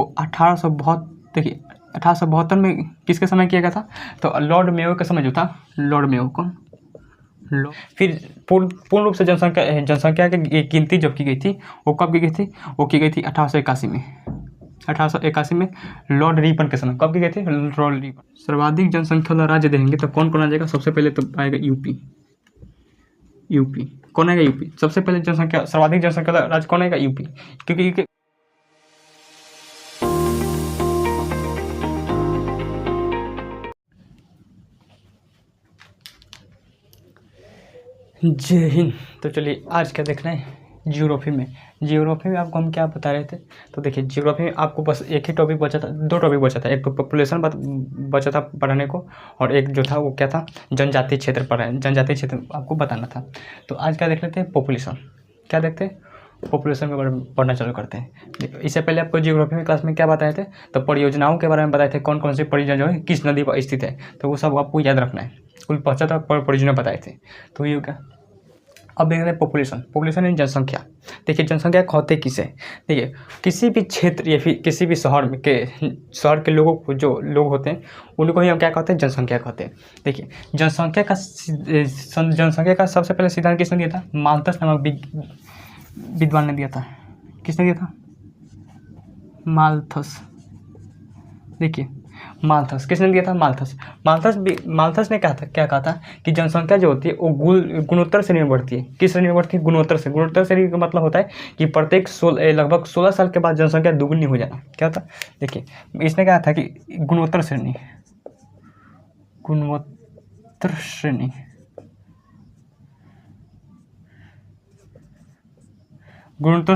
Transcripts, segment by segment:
वो 1872, देखिए 1872 में किसके समय किया गया था? तो लॉर्ड मेयो के समय जो था, लॉर्ड मेयो को फिर पूर्ण रूप से जनसंख्या की गिनती जब की गई थी, वो कब की गई थी? वो की गई थी 1881 में। 1881 में लॉर्ड रिपन के समय। कब की गई थी? Lord Ripon. सर्वाधिक जनसंख्या वाला राज्य देखेंगे तो कौन कौन आ जाएगा? सबसे पहले तो आएगा यूपी। यूपी कौन आएगा? यूपी सबसे पहले जनसंख्या, सर्वाधिक जनसंख्या वाला राज्य कौन आएगा? यूपी। क्योंकि जय हिंद। तो चलिए आज क्या देखना है? ज्योग्राफी में। ज्योग्राफी में आपको हम क्या बता रहे थे? तो देखिए ज्योग्राफी में आपको बस एक ही टॉपिक बचा था, दो टॉपिक बचा था। एक तो पॉपुलेशन बचा था पढ़ने को, और एक जो था वो क्या था? जनजातीय क्षेत्र जनजातीय क्षेत्र आपको बताना था। तो आज क्या देख लेते हैं? पॉपुलेशन। क्या देखते हैं? पॉपुलेशन के बारे में पढ़ना चालू करते हैं। इससे पहले आपको ज्योग्राफी में क्लास में क्या बताए थे? तो परियोजनाओं के बारे में बताए थे, कौन कौन सी परियोजना जो है किस नदी पर स्थित है, तो वो सब आपको याद रखना है। कुल 75 परियोजना बताए थे। तो ये क्या? अब देख रहे हैं पॉपुलेशन। पॉपुलेशन यानी जनसंख्या। देखिए जनसंख्या कहते किसे? देखिए किसी भी क्षेत्र या फिर किसी भी शहर के लोगों को, जो लोग होते हैं उनको ही हम क्या कहते हैं? जनसंख्या कहते हैं। देखिए जनसंख्या का सबसे पहले सिद्धांत किसने दिया था? माल्थस नामक विद्वान ने दिया था। किसने दिया था? माल्थस। देखिए माल्थस किसने दिया था? माल्थस ने कहा था, क्या कहा था कि जनसंख्या जो होती है वो गुणोत्तर श्रेणी में बढ़ती है। किस श्रेणी में बढ़ती है? गुणोत्तर श्रेणी का मतलब होता है कि प्रत्येक लगभग 16 साल के बाद जनसंख्या दुगुनी हो जाना। क्या होता? देखिए इसने कहा था कि गुणोत्तर श्रेणी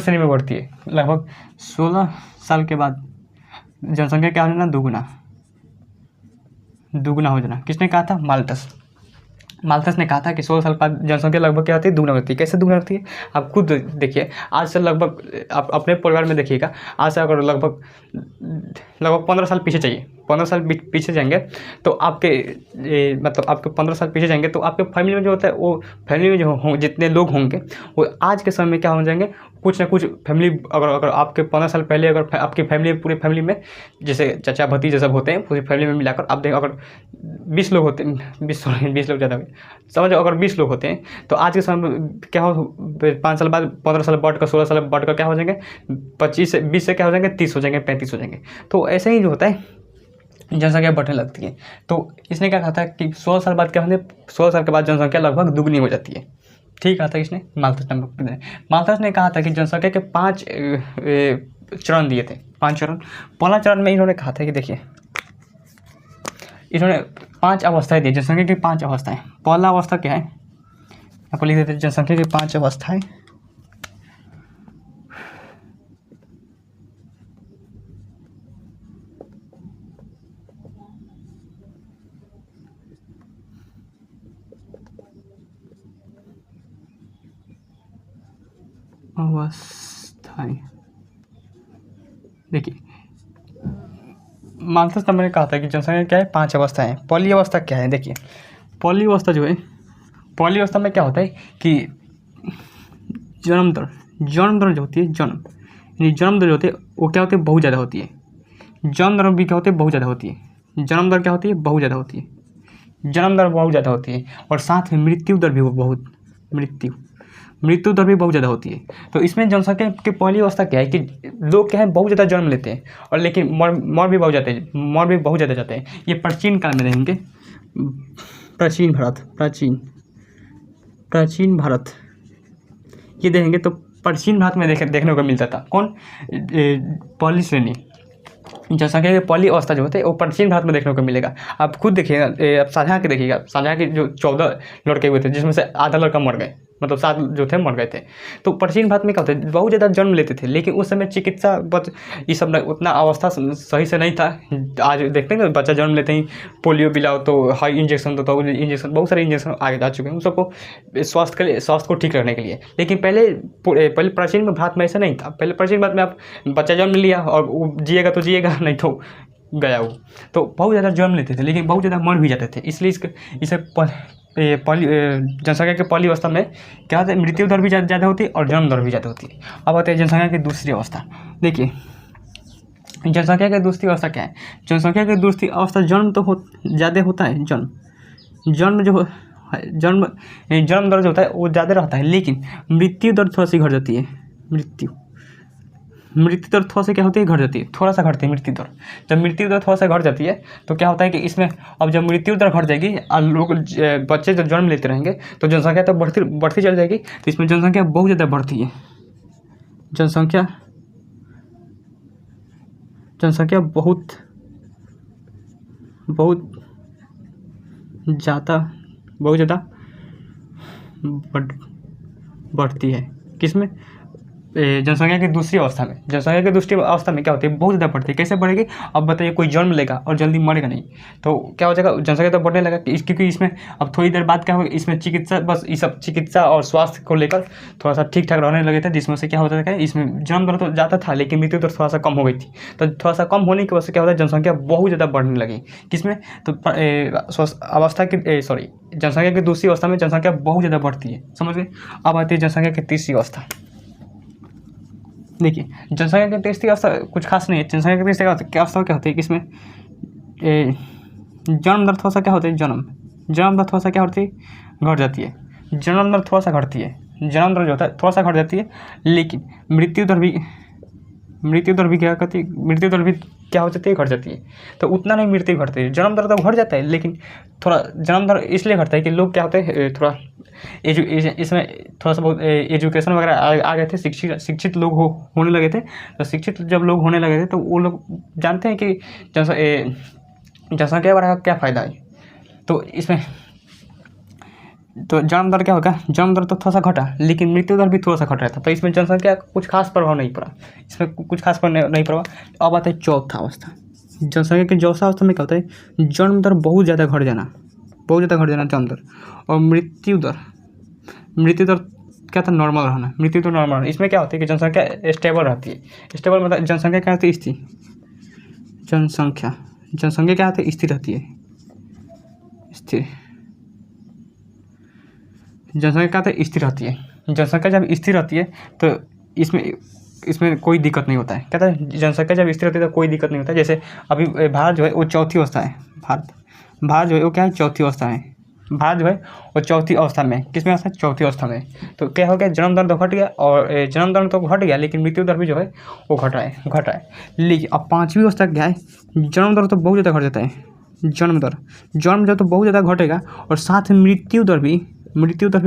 में बढ़ती है। लगभग 16 साल के बाद जनसंख्या क्या हो जाना? दुगुना हो जाना। किसने कहा था? माल्थस ने कहा था कि 16 साल बाद जनसंख्या लगभग क्या होती है? दुगुना होती है। कैसे दुगुना होती है? आप खुद देखिए, आज से लगभग आप अपने परिवार में देखिएगा, आज से अगर लगभग 15 साल पीछे चाहिए, 15 साल पीछे जाएंगे तो मतलब आपके 15 साल पीछे जाएंगे तो आपके फैमिली में जो होता है, वो फैमिली में जो जितने लोग होंगे वो आज के समय में क्या हो जाएंगे? कुछ ना कुछ फैमिली, अगर आपके 15 साल पहले अगर आपकी फैमिली, पूरी फैमिली में जैसे चाचा भतीजे सब होते हैं, पूरी फैमिली में मिलाकर आप देखें, अगर 20 लोग होते हैं, 20 लोग ज़्यादा हुए, समझो अगर 20 लोग होते हैं तो आज के समय में क्या हो? 5 साल बाद 15 साल बढ़कर 16 साल बढ़कर क्या हो जाएंगे? 20 से क्या हो जाएंगे? 30 हो जाएंगे, 35 हो जाएंगे। तो ऐसे ही जो होता है जनसंख्या बढ़ने लगती है। तो इसने क्या कहा था कि 16 साल बाद क्या होंगे? 16 साल के बाद जनसंख्या लगभग दुगनी हो जाती है। ठीक कहा था इसने, माल्थस ने कहा था कि जनसंख्या के 5 चरण दिए थे। 5 चरण। पहला चरण में इन्होंने कहा था कि देखिए, इन्होंने 5 अवस्थाएं दी। जनसंख्या की 5 अवस्थाएं। पहला अवस्था क्या है? आपको लिख देते हैं, जनसंख्या की 5 अवस्थाएं। देखिए माल्थस ने कहा था कि जनसंख्या क्या है? 5 अवस्थाएं। पहली अवस्था क्या है? देखिए पहली अवस्था जो है, पहली अवस्था में क्या होता है कि जन्म दर जो होती है, जन्म दर जो होती है वो क्या होती है? बहुत ज़्यादा होती है। जन्म दर भी क्या होती है? बहुत ज़्यादा होती है। जन्म दर क्या होती है? बहुत ज़्यादा होती है। जन्म दर बहुत ज़्यादा होती है, और साथ में मृत्यु दर भी बहुत ज़्यादा होती है। तो इसमें जनसंख्या की पहली अवस्था क्या है कि लोग क्या है? बहुत ज़्यादा जन्म लेते हैं, और लेकिन मर भी बहुत ज़्यादा जाते हैं। ये प्राचीन काल में रहेंगे। प्राचीन भारत ये देखेंगे तो प्राचीन भारत में देखने को मिलता था। कौन? पहली श्रेणी जनसंख्या की पहली अवस्था जो होती है वो प्राचीन भारत में देखने को मिलेगा। आप खुद देखिएगा, आप शाहजहाँ के देखिएगा। शाहजहाँ के जो 14 लड़के हुए थे, जिसमें से आधा लड़का मर गए, मतलब 7 जो थे मर गए थे। तो प्राचीन भारत में क्या होता है? बहुत ज़्यादा जन्म लेते थे, लेकिन उस समय चिकित्सा ये सब उतना अवस्था सही से नहीं था। आज देखते हैं बच्चा जन्म लेते ही पोलियो पिलाओ तो हाई इंजेक्शन दो, तो इंजेक्शन, बहुत सारे इंजेक्शन आगे आ चुके हैं उन सबको स्वास्थ्य को ठीक रखने के लिए। लेकिन पहले प्राचीन भारत में ऐसा नहीं था। पहले प्राचीन भारत में आप बच्चा जन्म लिया और वो जिएगा तो जिएगा, नहीं तो गया वो। तो बहुत ज़्यादा जन्म लेते थे, लेकिन बहुत ज़्यादा मर भी जाते थे। इसलिए इसे पहली जनसंख्या की पहली अवस्था में क्या होता है? मृत्यु दर भी ज़्यादा होती है और जन्म दर भी ज़्यादा होती है। अब आते हैं जनसंख्या की दूसरी अवस्था। देखिए जनसंख्या की दूसरी अवस्था क्या है? जनसंख्या की दूसरी अवस्था जन्म तो ज़्यादा होता है, जन्म जो जन्म जन्म दर जो होता है वो ज़्यादा रहता है, लेकिन मृत्यु दर थोड़ा सी घट जाती है। मृत्यु दर थोड़ा सा क्या होती है, घट जाती है, थोड़ा सा घटती है मृत्यु दर। जब मृत्यु दर थोड़ा सा घट जाती है तो क्या होता है कि इसमें अब जब मृत्यु दर घट जाएगी और लोग बच्चे जब जन्म लेते रहेंगे तो जनसंख्या तो बढ़ती चली जाएगी। तो इसमें जनसंख्या बहुत ज़्यादा बढ़ती है, जनसंख्या बहुत ज़्यादा बढ़ती है। किसमें? जनसंख्या की दूसरी अवस्था में। जनसंख्या की दूसरी अवस्था में क्या होती है, बहुत ज़्यादा बढ़ती है। कैसे बढ़ेगी? अब बताइए, कोई जन्म लेगा और जल्दी मरेगा नहीं तो क्या हो जाएगा, जनसंख्या तो बढ़ने लगा। क्योंकि इसमें अब थोड़ी देर बाद क्या होगा, इसमें चिकित्सा, बस ये सब चिकित्सा और स्वास्थ्य को लेकर थोड़ा सा ठीक ठाक रहने लगे थे, जिसमें से क्या होता था, इसमें जन्म दर तो ज़्यादा था लेकिन मृत्यु दर थोड़ा सा कम हो गई थी। तो थोड़ा सा कम होने की वजह से क्या होता है, जनसंख्या बहुत ज़्यादा बढ़ने लगी। किसमें? तो जनसंख्या की दूसरी अवस्था में जनसंख्या बहुत ज़्यादा बढ़ती है, समझ गए। अब आती है जनसंख्या की तीसरी अवस्था। देखिए, जनसंख्या की तीसरी अवस्था कुछ खास नहीं है। जनसंख्या की तीसरी अवस्था क्या होती है, किसमें जन्म दर थोड़ा सा क्या होता है, जन्म दर थोड़ा सा क्या होती है, घट जाती है। जन्म दर थोड़ा सा घटती है, जन्म दर जो होता है थोड़ा सा घट जाती है, लेकिन मृत्यु दर भी क्या हो जाती है, घट जाती है। तो उतना नहीं मृत्यु घटती है, जन्म दर तो घट जाता है, लेकिन थोड़ा जन्म दर इसलिए घटता है कि लोग क्या होते हैं, थोड़ा इसमें थोड़ा सा बहुत एजुकेशन वगैरह आ गए थे, शिक्षित लोग होने लगे थे। तो शिक्षित जब लोग होने लगे थे तो वो लोग जानते हैं कि जनसंख्या बढ़ाने का क्या फ़ायदा है। तो इसमें तो जन्म दर क्या होगा, जन्म दर तो थोड़ा सा घटा, लेकिन मृत्यु दर भी थोड़ा सा घट रहा था। तो इसमें जनसंख्या का कुछ खास प्रभाव नहीं पड़ा, नहीं पड़ा। अब आता है चौथा अवस्था। जनसंख्या की चौथा अवस्था में क्या होता है, जन्म दर बहुत ज़्यादा घट जाना जन्म दर, और मृत्यु दर क्या था, नॉर्मल रहना। मृत्यु दर नॉर्मल रहना। इसमें क्या होता है कि जनसंख्या स्टेबल रहती है। स्टेबल मतलब जनसंख्या क्या होती है, स्थिर। जनसंख्या क्या होती है, स्थिर रहती है, स्थिर। जनसंख्या क्या होता है, स्थिर रहती है। जनसंख्या जब स्थिर रहती है तो इसमें कोई दिक्कत नहीं होता है। कहता है जनसंख्या जब स्थिर होती है तो कोई दिक्कत नहीं होता है। जैसे अभी भारत जो है वो चौथी अवस्था है। भारत जो है वो क्या है, चौथी अवस्था है। भारत जो है वो चौथी अवस्था में, किस में अवस्था है, चौथी अवस्था में। तो क्या हो गया, जन्म दर तो घट गया, और जन्म दर तो घट गया, लेकिन मृत्यु दर भी जो है वो घटा है। लेकिन अब पाँचवीं अवस्था क्या है, जन्म दर तो बहुत ज़्यादा घट जाता है। जन्म दर तो बहुत ज़्यादा घटेगा, और साथ में मृत्यु दर भी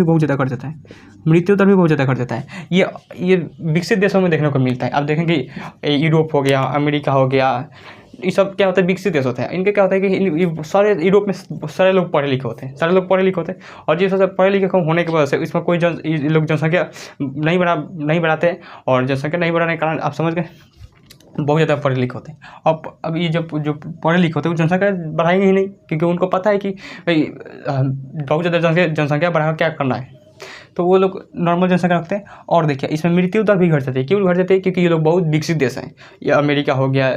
बहुत ज़्यादा घट जाता है। ये विकसित देशों में देखने को मिलता है। अब देखेंगे यूरोप हो गया, अमेरिका हो गया, ये सब क्या होता है, विकसित देश होते हैं। इनके क्या होता है कि सारे यूरोप में सारे लोग पढ़े लिखे होते हैं, और जिस वजह से पढ़े लिखे होने की वजह से इसमें कोई लोग जनसंख्या नहीं बढ़ाते हैं, और जनसंख्या नहीं बढ़ाने के कारण आप समझ गए बहुत ज़्यादा पढ़े लिखे होते हैं। अब ये जो पढ़े लिखे होते हैं वो जनसंख्या बढ़ाएंगे ही नहीं, क्योंकि उनको पता है कि भाई बहुत ज़्यादा जनसंख्या बढ़ा क्या करना है। तो वो लोग नॉर्मल जनसंख्या रखते हैं। और देखिए, इसमें मृत्यु दर भी घट जाती है। क्यों घट जाती है? क्योंकि ये लोग बहुत विकसित देश हैं। ये अमेरिका हो गया,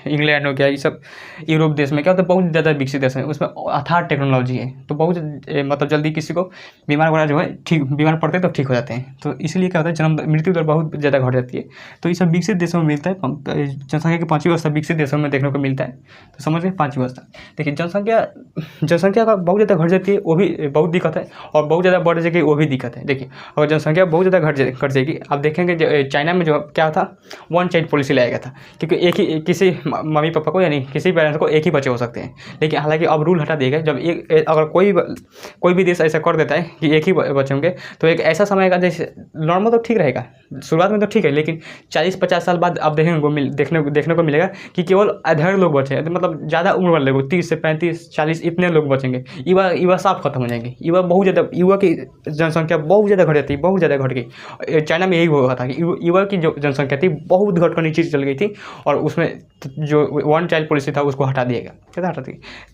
इंग्लैंड हो गया, ये सब यूरोप देश में क्या होता है, बहुत ज़्यादा विकसित देश है। उसमें अथाह टेक्नोलॉजी है, तो बहुत मतलब जल्दी किसी को बीमार वगैरह जो है बीमार पड़ते हैं तो ठीक हो जाते हैं। तो इसलिए क्या होता है, मृत्यु दर बहुत ज़्यादा घट जाती है। तो ये सब विकसित देशों में मिलता है। जनसंख्या की पाँचवीं अवस्था विकसित देशों में देखने को मिलता है। तो समझ गए, पाँचवीं अवस्था। देखिए, जनसंख्या का बहुत ज़्यादा घट जाती है, वो भी बहुत दिक्कत है, और बहुत ज़्यादा बढ़ जाएगी, वो भी दिक्कत है। देखिए, अगर जनसंख्या बहुत ज़्यादा घट जाएगी, आप देखेंगे चाइना में जो क्या था, वन चाइल्ड पॉलिसी लाया गया था, क्योंकि एक ही किसी मम्मी पापा को यानी किसी पेरेंट्स को एक ही बच्चे हो सकते हैं। लेकिन हालांकि अब रूल हटा दिया गया। जब अगर कोई भी देश ऐसा कर देता है कि एक ही बच्चे होंगे, तो एक ऐसा समय आएगा, जैसे नॉर्मल तो ठीक रहेगा, शुरुआत में तो ठीक है, लेकिन 40-50 साल बाद आप देखने को मिलेगा कि केवल अधेड़ लोग बचे हैं। मतलब ज़्यादा उम्र वाले लोग 30 से 35-40 इतने लोग बचेंगे। युवा साफ खत्म हो जाएंगे। युवा की जनसंख्या बहुत ज़्यादा घट जाती है, बहुत ज़्यादा घट गई। चाइना में यही हुआ था कि युवा की जो जनसंख्या थी बहुत घट कर नीचे चल गई थी, और उसमें जो वन चाइल्ड पॉलिसी था उसको हटा दिया गया।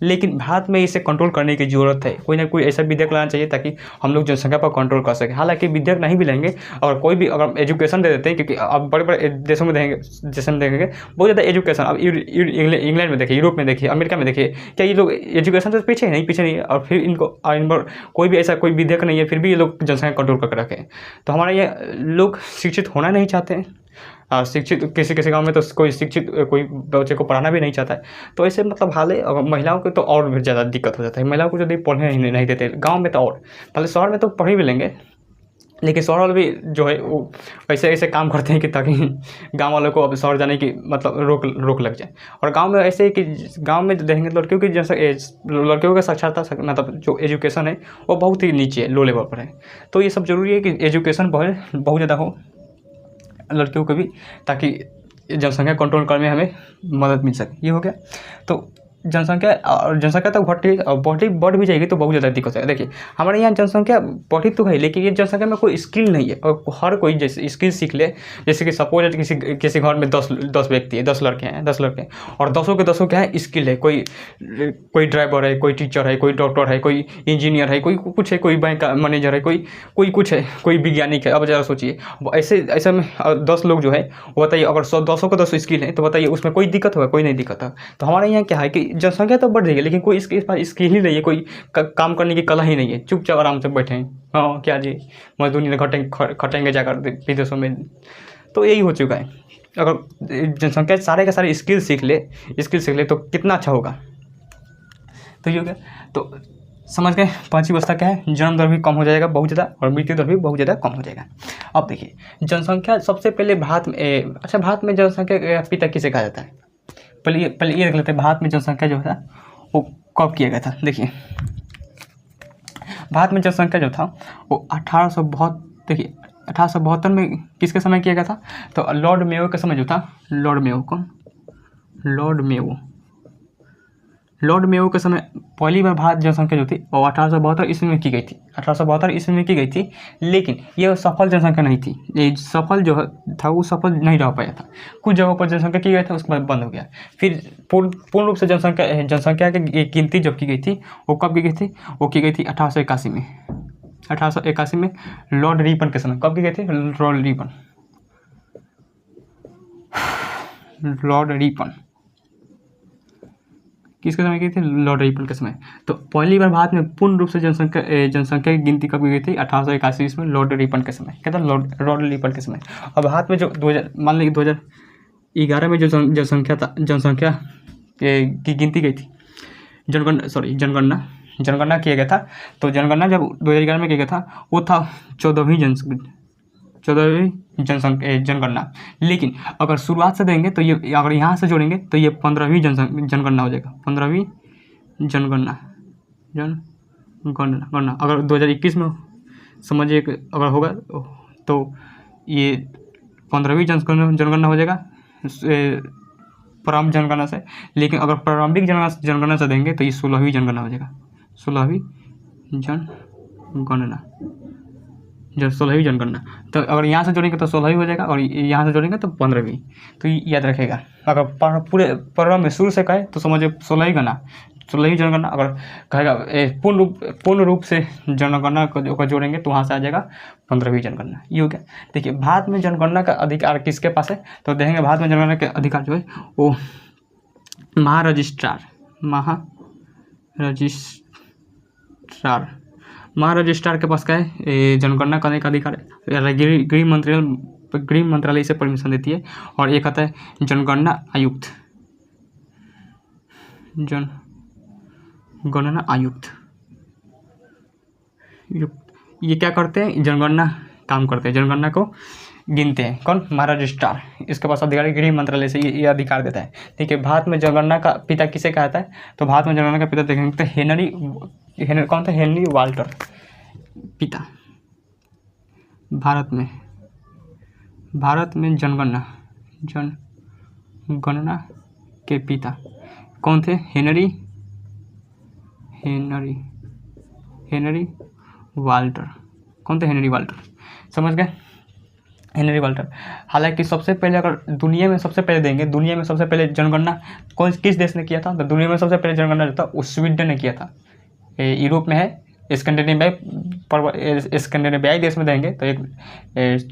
लेकिन भारत में इसे कंट्रोल करने की ज़रूरत है। कोई ना कोई ऐसा विधेयक लाना चाहिए ताकि हम लोग जनसंख्या पर कंट्रोल कर सकें। हालांकि विधेयक नहीं भी लेंगे, और कोई भी अगर एजुकेशन दे देते हैं, क्योंकि अब बड़े देशों में देखेंगे बहुत ज़्यादा एजुकेशन। अब इंग्लैंड में देखिए, यूरोप में देखिए, अमेरिका में देखिए, क्या ये लोग एजुकेशन से पीछे नहीं है। और फिर इन पर कोई भी ऐसा कोई विधेयक नहीं है, फिर भी ये लोग जनसंख्या कंट्रोल करके रखें। तो हमारे ये लोग शिक्षित होना नहीं चाहते हैं। शिक्षित किसी किसी गाँव में तो कोई शिक्षित कोई बच्चे को पढ़ाना भी नहीं चाहता है। तो ऐसे मतलब हाल है, और महिलाओं को तो और भी ज़्यादा दिक्कत हो जाता है। महिलाओं को यदि पढ़ने नहीं देते गाँव में तो और, पहले शहर में तो पढ़ भी लेंगे, लेकिन शहर वाले भी जो है वो ऐसे ऐसे काम करते हैं कि ताकि गांव वालों को अब शहर जाने की मतलब रोक लग जाए। और गांव में ऐसे है कि गांव में देखेंगे लड़कियों की जैसे लड़कियों का साक्षरता मतलब जो एजुकेशन है वो बहुत ही नीचे है, लो लेवल पर है। तो ये सब ज़रूरी है कि एजुकेशन बहुत ज़्यादा हो लड़कियों को भी, ताकि जनसंख्या कंट्रोल करने में हमें मदद मिल सके। ये हो गया। तो जनसंख्या तो बढ़ भी जाएगी तो बहुत ज़्यादा दिक्कत है। देखिए हमारे यहाँ जनसंख्या बढ़ी तो है, लेकिन ये जनसंख्या में कोई स्किल नहीं है। और हर कोई जैसे स्किल सीख ले, जैसे कि सपोज किसी घर में 10 व्यक्ति है, 10 लड़के हैं और 10 के 10 क्या है स्किल है। कोई ड्राइवर है, कोई टीचर है, कोई डॉक्टर है, कोई इंजीनियर है, कोई कुछ है, कोई बैंक का मैनेजर है, कोई कुछ है, कोई वैज्ञानिक है। अब ज़रा सोचिए ऐसे में 10 लोग जो है वो बताइए, अगर 10 को 10 स्किल है तो बताइए उसमें कोई दिक्कत होगा? कोई नहीं दिक्कत है। तो हमारे यहाँ क्या है कि जनसंख्या तो बढ़ रही है, लेकिन कोई इसके पास स्किल ही नहीं है, कोई काम करने की कला ही नहीं है, चुपचाप आराम से बैठे हैं। हाँ क्या जी, मजदूरी खटेंगे जाकर विदेशों में। तो यही हो चुका है। अगर जनसंख्या सारे के सारे स्किल सीख ले तो कितना अच्छा होगा। तो ये हो गया। तो समझ गए पांचवी अवस्था क्या है? जन्म दर भी कम हो जाएगा बहुत ज़्यादा, और मृत्यु दर भी बहुत ज़्यादा कम हो जाएगा। अब देखिए जनसंख्या सबसे पहले भारत में जनसंख्या का पिता किसे कहा जाता है? पहले ये देख लेते हैं भारत में जनसंख्या जो था वो कब किया गया था। देखिए भारत में जनसंख्या जो था वो 1872 में किसके समय किया गया था? तो लॉर्ड मेयो के समय जो था, लॉर्ड मेयो के समय पहली बार भारत जनसंख्या जो थी वो 1872 ईस्वी में की गई थी। 1872 ईस्वी में की गई थी, लेकिन ये सफल जनसंख्या नहीं थी। ये सफल जो था वो सफल नहीं रह पाया था। कुछ जगहों पर जनसंख्या की गई था, उसके बाद बंद हो गया। फिर पूर्ण रूप से जनसंख्या की गिनती जब की गई थी वो कब की गई थी? वो की गई थी 1881 में। 1881 में लॉर्ड रिपन के समय। कब की गई थी? लॉर्ड रिपन किसके समय की थी? लॉर्ड रिपन के समय। तो पहली बार भारत में पूर्ण रूप से जनसंख्या की गिनती कब की गई थी? 1881 में लॉर्ड रिपन के समय। क्या था? लॉर्ड रिपन के समय। और भारत में जो 2011 में जो जनसंख्या की गिनती गई थी, जनगणना किया गया था। तो जनगणना जब 2011 में किया गया था वो था 14वीं जनगणना। लेकिन अगर शुरुआत से देंगे तो ये, अगर यहाँ से जोड़ेंगे तो ये 15वीं जनगणना हो जाएगा। 15वीं जनगणना। अगर 2021 में समझिए अगर होगा तो ये 15वीं जनगणना हो जाएगा प्रारंभ जनगणना से। लेकिन अगर प्रारंभिक जनगणना से देंगे तो ये 16वीं जनगणना हो जाएगा। 16वीं जनगणना। तो अगर यहाँ से जोड़ेंगे तो 16वीं हो जाएगा, और यहाँ से जोड़ेंगे तो 15वीं। तो याद रखेगा। अगर पूरे प्रारंभ में शुरू से कहे तो समझिए 16वीं जनगणना। अगर कहेगा पूर्ण रूप से जनगणना को जोड़ेंगे तो वहाँ से आ जाएगा 15वीं जनगणना। ये हो गया। देखिए भारत में जनगणना का अधिकार किसके पास है? तो देखेंगे भारत में जनगणना के अधिकार जो है वो महारजिस्ट्रार के पास क्या है? जनगणना करने का अधिकार है। गृह मंत्रालय से परमिशन देती है। और एक आता है जनगणना आयुक्त। ये क्या करते हैं? जनगणना काम करते हैं, जनगणना को गिनते हैं। कौन? महारजिस्ट्रार। इसके पास अधिकारी गृह मंत्रालय से ये अधिकार देता है। ठीक है। भारत में जनगणना का पिता किसे कहता है? तो भारत में जनगणना का पिता देखेंगे तो कौन था? Henry Walter. पिता भारत में जनगणना के पिता कौन थे? Henry Walter. कौन थे? Henry Walter. समझ गए? Henry Walter. हालांकि सबसे पहले अगर दुनिया में सबसे पहले जनगणना किस देश ने किया था? तो दुनिया में सबसे पहले जनगणना जो था वो स्वीडन ने किया था। यूरोप में है, स्कैंडिनेवियाई देश में देंगे तो एक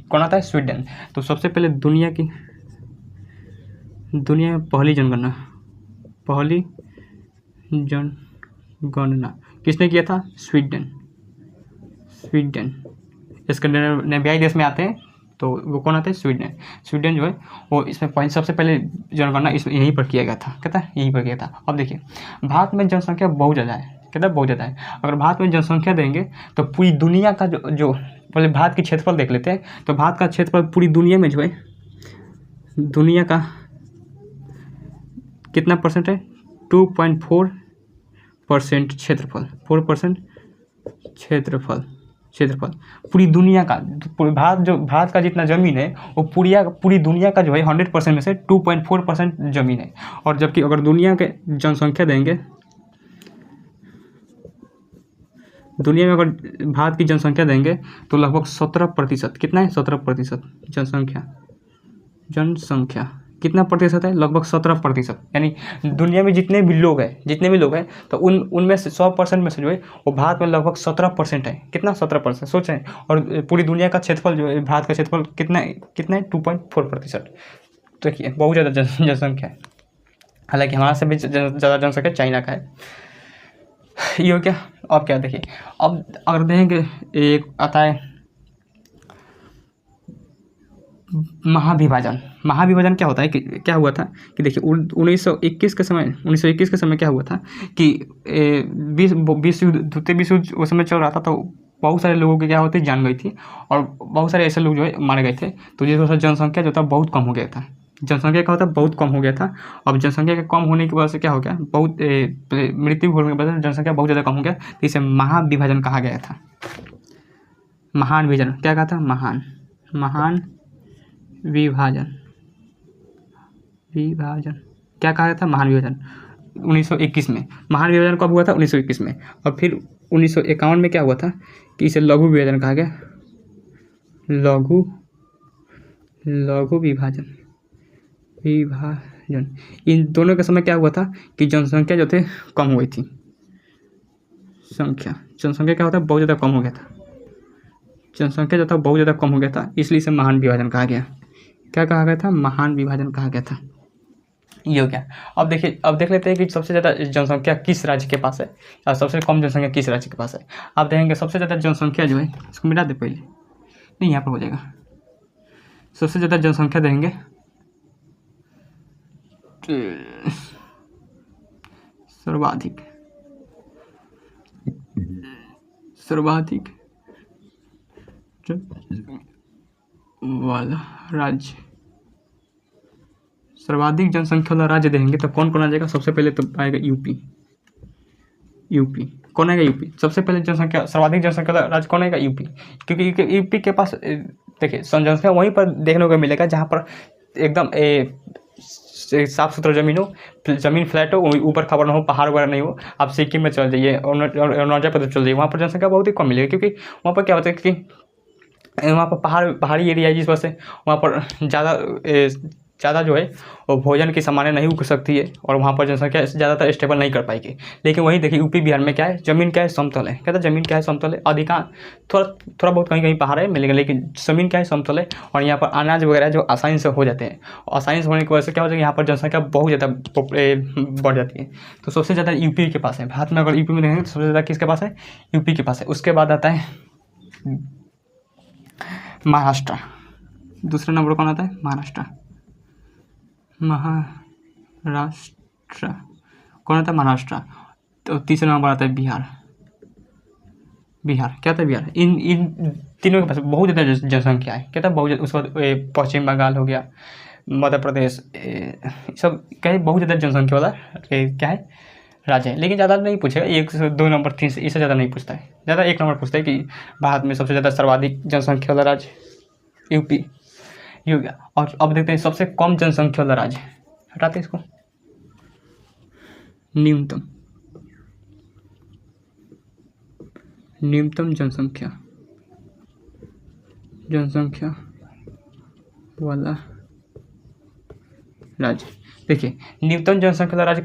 कौन आता है? स्वीडन। तो सबसे पहले दुनिया में पहली जनगणना किसने किया था? स्वीडन। स्कैंडिनेवियाई देश में आते हैं तो वो कौन आता है, स्वीडन। स्वीडन जो है वो इसमें पॉइंट सबसे पहले जनगणना इस यहीं पर किया गया था, कहता है यहीं पर किया था। अब देखिए भारत में जनसंख्या बहुत ज़्यादा है, कहता है बहुत ज़्यादा है। अगर भारत में जनसंख्या देंगे तो पूरी दुनिया का जो पहले भारत की क्षेत्रफल देख लेते हैं। तो भारत का क्षेत्रफल पूरी दुनिया में जो है, दुनिया का कितना परसेंट है, 2.4% क्षेत्रफल, 4% क्षेत्रफल पूरी दुनिया का। भारत का जितना ज़मीन है वो पूरी दुनिया का जो है 100% में से 2.4% ज़मीन है। और जबकि अगर दुनिया के जनसंख्या देंगे, दुनिया में अगर भारत की जनसंख्या देंगे तो लगभग 17%, कितना है, 17% जनसंख्या कितना प्रतिशत है, लगभग 17%। यानी दुनिया में जितने भी लोग हैं तो उनमें से 100% में से जो है वो भारत में लगभग 17% है। कितना, 17%, सोचें। और पूरी दुनिया का क्षेत्रफल जो है, भारत का क्षेत्रफल कितना है, 2.4%। देखिए बहुत ज़्यादा जनसंख्या है। हालांकि हमारा से भी ज़्यादा जनसंख्या चाइना का है। ये हो क्या। अब क्या देखिए, अब अगर देखेंगे एक आता है महाविभाजन क्या होता है, कि क्या हुआ था कि देखिए 1921 के समय क्या हुआ था कि द्वितीय विश्व युद्ध उस समय चल रहा था। तो बहुत सारे लोगों की क्या होती जान गई थी और बहुत सारे ऐसे लोग जो है मारे गए थे। तो जिस वजह से जनसंख्या जो था बहुत कम हो गया था। जनसंख्या का होता बहुत कम हो गया था। अब जनसंख्या के कम होने की वजह से क्या हो गया, बहुत मृत्यु होने की वजह से जनसंख्या बहुत ज़्यादा कम हो गया। तो इसे महाविभाजन कहा गया था। महान विभाजन क्या कहा था, महान विभाजन क्या कहा गया था, महान विभाजन 1921 में। महान विभाजन कब हुआ था, 1921 में। और फिर 1951 में क्या हुआ था कि इसे लघु विभाजन कहा गया। लघु विभाजन इन दोनों के समय क्या हुआ था कि जनसंख्या जो थे कम हुई थी। जनसंख्या क्या होता है, बहुत ज़्यादा कम हो गया था। जनसंख्या जो था बहुत ज़्यादा कम हो गया था, इसलिए इसे महान विभाजन कहा गया। क्या कहा गया था, महान विभाजन कहा गया था। ये हो गया। अब देखिए, अब देख लेते हैं कि सबसे ज़्यादा जनसंख्या किस राज्य के पास है और सबसे कम जनसंख्या किस राज्य के पास है। आप देखेंगे सबसे ज़्यादा जनसंख्या जो है, इसको मिटा दे पहले, नहीं यहाँ पर हो जाएगा। सबसे ज़्यादा जनसंख्या देंगे सर्वाधिक वाला राज्य, सर्वाधिक जनसंख्या वाला राज्य देंगे तो कौन कौन आ जाएगा। सबसे पहले तो आएगा यूपी। कौन आएगा, यूपी। सबसे पहले जनसंख्या, सर्वाधिक जनसंख्या वाला राज्य कौन आएगा, यूपी। क्योंकि यूपी के पास देखिए जनसंख्या वहीं पर देखने को मिलेगा जहाँ पर एकदम साफ सुथरा ज़मीन फ्लैट हो, ऊपर खबर ना हो, पहाड़ वगैरह नहीं हो। आप सिक्किम में चल जाइए, अरुणाचल प्रदेश चल जाइए, वहाँ पर जनसंख्या बहुत ही कम मिलेगी। क्योंकि वहाँ पर क्या होता है कि वहाँ पर पहाड़ी एरिया है, जिस वजह से वहाँ पर ज़्यादा जो है वो भोजन की सामानें नहीं उग सकती है और वहाँ पर जनसंख्या ज़्यादातर स्टेबल नहीं कर पाएगी। लेकिन वहीं देखिए यूपी बिहार में क्या है, ज़मीन क्या है, समतल है। कहता है ज़मीन क्या है, समतल है। अधिकांश थोड़ा बहुत कहीं पहाड़ है मिलेगा, लेकिन ज़मीन क्या है, समतल है। और यहाँ पर अनाज वगैरह जो आसानी से हो जाते हैं। आसानी से होने की वजह से क्या होता है, यहाँ पर जनसंख्या बहुत ज़्यादा बढ़ जाती है। तो सबसे ज़्यादा यूपी के पास है। भारत में अगर यूपी में देखेंगे तो सबसे ज़्यादा किसके पास है, यूपी के पास है। उसके बाद आता है महाराष्ट्र। दूसरे नंबर कौन आता है, महाराष्ट्र। कौन आता है, महाराष्ट्र। तो तीसरे नंबर आता है बिहार। क्या आता है, बिहार। इन तीनों के पास बहुत ज़्यादा जनसंख्या है। क्या था, बहुत ज़्यादा। उसके बाद पश्चिम बंगाल हो गया, मध्य प्रदेश, सब क्या है, बहुत ज़्यादा जनसंख्या वाला क्या है, राज्य है। लेकिन ज़्यादा नहीं पूछेगा, 1 से 2 नंबर 3 से, इससे ज़्यादा नहीं पूछता है। ज़्यादा 1 नंबर पूछता है कि भारत में सबसे ज़्यादा सर्वाधिक जनसंख्या वाला राज्य यूपी। ये हो गया। और अब देखते हैं सबसे कम जनसंख्या वाला राज्य, हटाते हैं इसको, न्यूनतम जनसंख्या वाला राज्य। देखिए न्यूनतम जनसंख्या वाला राज्य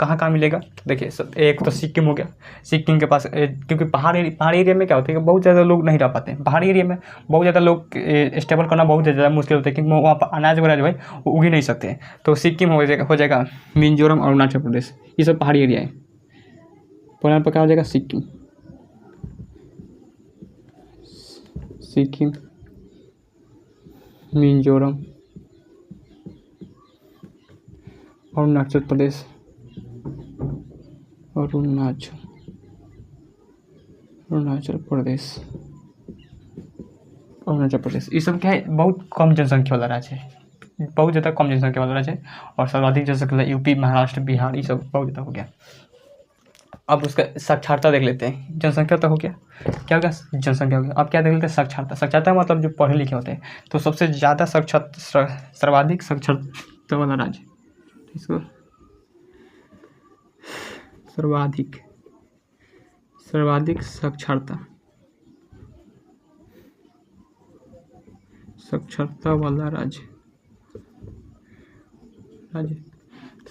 कहाँ मिलेगा। देखिए एक तो सिक्किम हो गया। सिक्किम के पास क्योंकि पहाड़ी एरिया में क्या होता है कि बहुत ज़्यादा लोग नहीं रह पाते हैं। पहाड़ी एरिया में बहुत ज़्यादा लोग स्टेबल करना बहुत ज़्यादा मुश्किल होता है, क्योंकि वहाँ पर अनाज वगैरह जो है वो उग ही नहीं सकते हैं। तो सिक्किम हो जाएगा, मिजोरम और अरुणाचल प्रदेश, ये सब पहाड़ी एरिया है। पहले पर क्या हो जाएगा, सिक्किम। मिजोरम, अरुणाचल प्रदेश, अरुणाचल प्रदेश, अरुणाचल प्रदेश, ये सब क्या है, बहुत कम जनसंख्या वाला राज्य है, बहुत ज़्यादा कम जनसंख्या वाला राज्य है। और सर्वाधिक जनसंख्या यूपी, महाराष्ट्र, बिहार, ये सब बहुत ज़्यादा हो गया। अब उसका साक्षरता देख लेते हैं। जनसंख्या तो हो गया, क्या हो गया, जनसंख्या हो गया। अब क्या देख लेते हैं, साक्षरता। साक्षरता मतलब जो पढ़े लिखे होते हैं। तो सबसे ज़्यादा सर्वाधिक साक्षरता वाला राज्य, इसको सर्वाधिक साक्षरता वाला राज्य,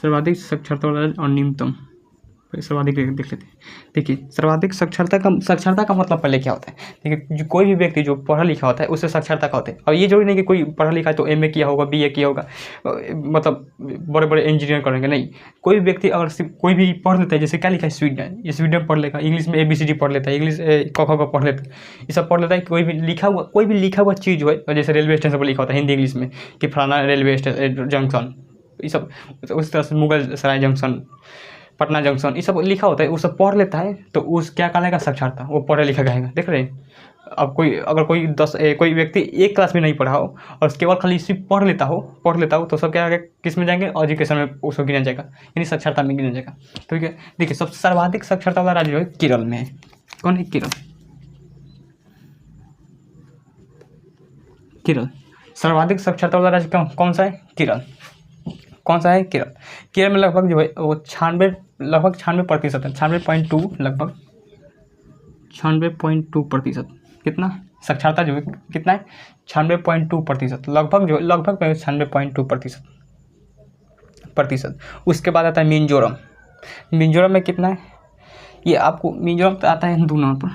सर्वाधिक साक्षरता वाला राज्य और न्यूनतम सर्वाधिक देख लेते हैं। देखिए, सर्वाधिक साक्षरता का मतलब पहले क्या होता है। देखिए, जो कोई भी व्यक्ति जो पढ़ा लिखा होता है उससे साक्षरता का होता है। और ये जरूरी नहीं कि कोई पढ़ा लिखा है तो एमए किया होगा, बीए किया होगा, मतलब बड़े बड़े इंजीनियर करेंगे, नहीं। कोई व्यक्ति अगर सिर्फ कोई भी पढ़ लेता है, जैसे क्या लिखा है स्वीडन, ये स्वीडन पढ़ लेगा, इंग्लिश में ABCD पढ़ लेता है, इंग्लिश क ख ग पढ़ लेता है, ये सब पढ़ लेता है। कोई भी लिखा हुआ चीज़ जो है, जैसे रेलवे स्टेशन पर लिखा होता है हिंदी इंग्लिश में कि फलाना रेलवे स्टेशन जंक्शन, ये सब उस तरह से मुगल सराय जंक्शन, पटना जंक्शन, ये सब लिखा होता है, वो सब पढ़ लेता है। तो उस क्या कहलाएगा, साक्षरता, वो पढ़ा लिखा कहेगा। देख रहे हैं, अब अगर कोई व्यक्ति एक क्लास में नहीं पढ़ा हो और केवल खाली सिर्फ पढ़ लेता हो तो सब क्या किस में जाएंगे, एजुकेशन में उसको गिना जाएगा, यानी साक्षरता में गिना जाएगा। ठीक है, देखिए, सबसे सर्वाधिक साक्षरता वाला राज्य जो है केरल में है। कौन है, केरल। सर्वाधिक साक्षरता वाला राज्य कौन सा है, केरल। कौन सा है, केरल। केरल में लगभग जो है वो 96% है, 96.2, लगभग 96.2%। कितना साक्षरता जो है, कितना है, 96.2%, लगभग 96.2%। उसके बाद आता है मिजोरम। मिजोरम में कितना है, ये आपको मिजोरम तो आता है 2 नंबर पर।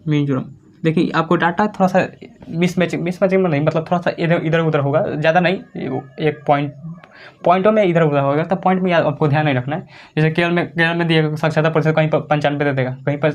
मिजोरम देखिए, आपको डाटा थोड़ा सा मिसमैचिंग में नहीं, मतलब थोड़ा सा इधर उधर होगा, ज़्यादा नहीं, एक पॉइंटों में इधर उधर होगा, तो पॉइंट में आपको ध्यान नहीं रखना है। जैसे केरल में दिएगा साक्षरता प्रतिशत, कहीं पर 95 दे देगा, कहीं पर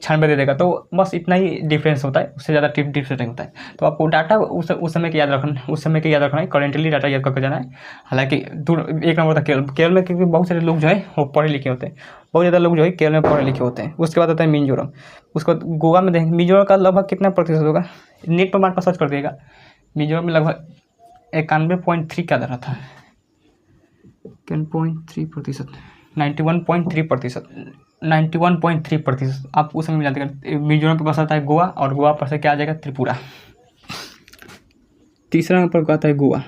96 दे देगा, तो बस इतना ही डिफरेंस होता है, उससे ज़्यादा डिफरेंस नहीं होता है। तो आपको डाटा उस समय का याद रखना है, करेंटली डाटा याद करके जाना है। हालांकि 1 नंबर था केरल में, क्योंकि बहुत सारे लोग जो है वो पढ़े लिखे होते हैं, बहुत ज़्यादा लोग जो है केरल में पढ़े लिखे होते हैं। उसके बाद आता है मिजोरम। उसको गोवा में देखेंगे, मिजोरम का लगभग कितना प्रतिशत होगा, नेट पर मार्क पर सर्च कर दिएगा। मिजोरम में लगभग 91.3 का दर था, 91.3%, 91.3%। आप उस समय जानते हैं, मिजोरम के पास आता है गोवा, और गोवा पर से क्या आ जाएगा, त्रिपुरा। तीसरा नंबर पर आता है गोवा,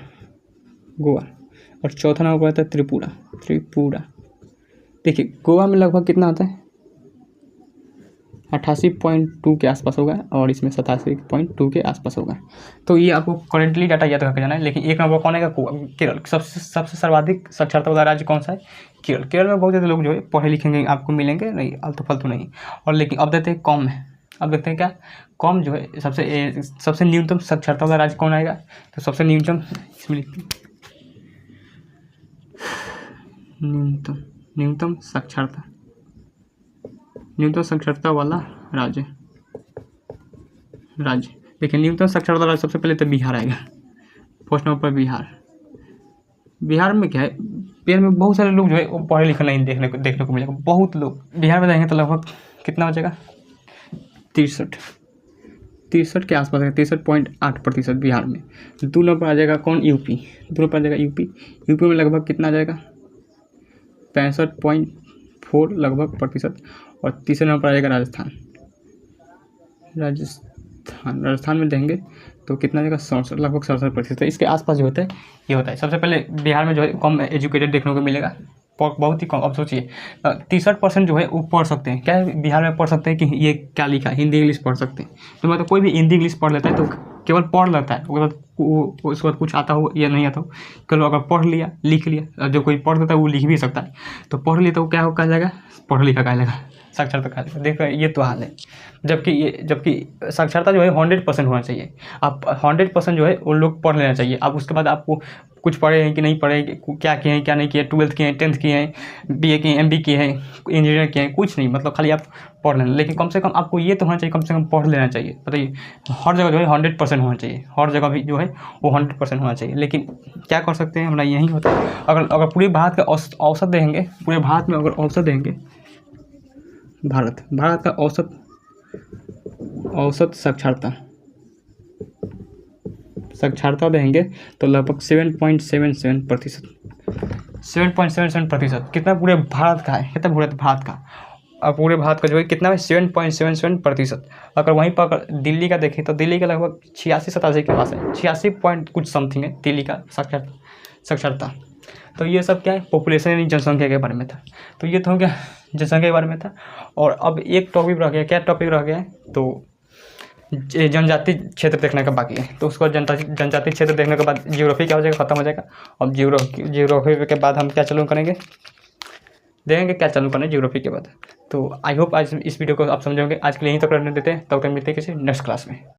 और चौथा नंबर पर आता है त्रिपुरा। देखिए, गोवा में लगभग कितना आता है, 88.2 के आसपास होगा, और इसमें 87.2 के आसपास होगा। तो ये आपको करेंटली डाटा याद रखकर जाना है। लेकिन 1 नंबर कौन है, केरल। सबसे सर्वाधिक साक्षरता वाला राज्य कौन सा है, केरल। केरल में बहुत ज़्यादा लोग जो है पढ़े लिखेंगे, आपको मिलेंगे नहीं, आलतू फालतू नहीं। और लेकिन अब देखते हैं कम है, अब देखते हैं क्या कम जो है, सबसे न्यूनतम साक्षरता वाला राज्य कौन आएगा। तो सबसे न्यूनतम साक्षरता वाला राज्य देखिए, न्यूनतम साक्षरता वाला सबसे पहले तो बिहार आएगा, फर्स्ट नंबर पर बिहार में क्या है, बिहार में बहुत सारे लोग जो है वो पढ़े लिखे नहीं देखने को मिलेगा। बहुत लोग बिहार में जाएंगे तो लगभग कितना बचेगा, 63 के आसपास है, 63.8% बिहार में। 2 नंबर आ जाएगा कौन, यूपी। 2 नंबर आ जाएगा यूपी में लगभग कितना आ जाएगा, 65.4 लगभग प्रतिशत। और तीसरे नंबर पर आ जाएगा राजस्थान में देंगे तो कितना जाएगा, 67, लगभग 67%। इसके आसपास जो होता है ये होता है। सबसे पहले बिहार में जो है कम एजुकेटेड देखने को मिलेगा, बहुत ही कम। अब सोचिए 63% जो है वो पढ़ सकते हैं, क्या है, बिहार में पढ़ सकते हैं कि ये क्या लिखा है, हिंदी इंग्लिश पढ़ सकते हैं। तो मतलब कोई भी हिंदी इंग्लिश पढ़ लेता है तो केवल पढ़ लेता है, उसके बाद कुछ आता हो या नहीं आता हो, केवल अगर पढ़ लिया लिख लिया, जो कोई पढ़ देता है वो लिख भी सकता है। तो पढ़ लिया तो क्या कहा जाएगा, पढ़ा लिखा कहा जाएगा, साक्षरता कहा जाएगा। देखो ये तो हाल है। जबकि साक्षरता जो है 100% होना चाहिए। आप 100% जो है उन लोग पढ़ लेना चाहिए। आप उसके बाद आपको कुछ पढ़े हैं कि नहीं पढ़े, क्या किए हैं क्या नहीं किए, 12th किए हैं, 10th किए हैं, BA किए हैं, MB किए हैं, इंजीनियर किए हैं, कुछ नहीं, मतलब खाली आप पढ़ लेना। लेकिन कम से कम आपको ये तो होना चाहिए, कम से कम पढ़ लेना चाहिए। बताइए, हर जगह जो है 100% होना चाहिए, हर जगह भी जो है वो 100% होना चाहिए। लेकिन क्या कर सकते हैं, हमारा यही होता है। अगर पूरे भारत का औसत देखेंगे, पूरे भारत में अगर औसत देंगे, भारत का औसत साक्षरता देंगे तो लगभग 7.77%। 7.77% कितना पूरे भारत का है, कितना पूरे भारत का, और पूरे भारत का जो है कितना है 7.77%। अगर वहीं पर अगर दिल्ली का देखें तो दिल्ली का लगभग 86-87 के पास है, 86 पॉइंट कुछ समथिंग है दिल्ली का साक्षरता। तो ये सब क्या है, पॉपुलेशन यानी जनसंख्या के बारे में था। तो ये तो हो गया जनसंख्या के बारे में था। और अब एक टॉपिक रह गया, क्या टॉपिक रह गया है, तो जनजाति क्षेत्र देखने का बाकी है। तो उसको जनजाति क्षेत्र देखने के बाद ज्योग्राफी क्या हो जाएगा, खत्म हो जाएगा। अब ज्योग्राफी के बाद हम क्या चालू करेंगे, देखेंगे क्या चालू करना है ज्योग्राफी के बाद। तो आई होप आज इस वीडियो को आप समझोगे। आज के लिए यहीं तक रहने देते हैं, तब तक मिलते हैं किसी नेक्स्ट क्लास में।